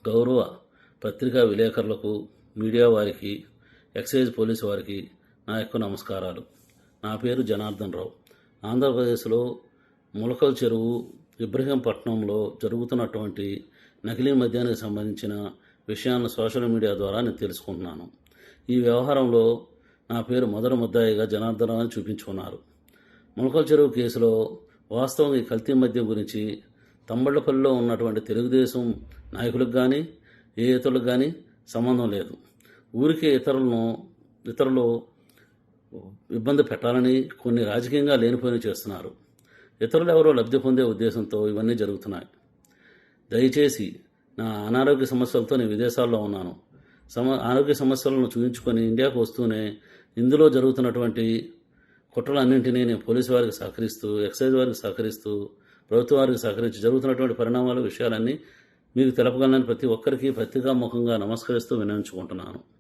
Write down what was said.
గౌరవ పత్రికా విలేకరులకు, మీడియా వారికి, ఎక్సైజ్ పోలీసు వారికి నా యొక్క నమస్కారాలు. నా పేరు జనార్దన్ రావు. ఆంధ్రప్రదేశ్లో ములకల్ చెరువు ఇబ్రహీంపట్నంలో జరుగుతున్నటువంటి నకిలీ మద్యానికి సంబంధించిన విషయాన్ని సోషల్ మీడియా ద్వారా నేను తెలుసుకుంటున్నాను. ఈ వ్యవహారంలో నా పేరు మొదటి ముద్దాయిగా జనార్దన్ రావు అని చూపించుకున్నారు. ములకల్ చెరువు కేసులో వాస్తవంగా ఈ కల్తీ మద్యం గురించి తంబళ్లపల్లిలో ఉన్నటువంటి తెలుగుదేశం నాయకులకు కానీ ఏ ఇతరులకు కానీ సంబంధం లేదు. ఊరికే ఇతరులు ఇబ్బంది పెట్టాలని కొన్ని రాజకీయంగా లేనిపోయిన చేస్తున్నారు. ఇతరులు ఎవరో లబ్ధి పొందే ఉద్దేశంతో ఇవన్నీ జరుగుతున్నాయి. దయచేసి నా అనారోగ్య సమస్యలతో నేను విదేశాల్లో ఉన్నాను. ఆరోగ్య సమస్యలను చూపించుకొని ఇండియాకు వస్తూనే ఇందులో జరుగుతున్నటువంటి కుట్రలన్నింటినీ నేను పోలీసు వారికి సహకరిస్తూ, ఎక్సైజ్ వారికి సహకరిస్తూ, ప్రభుత్వ వారికి సహకరించి జరుగుతున్నటువంటి పరిణామాలు, విషయాలన్నీ మీకు తెలపగలనని ప్రతి ఒక్కరికి పత్రికాముఖంగా నమస్కరిస్తూ విన్నవించుకుంటున్నాను.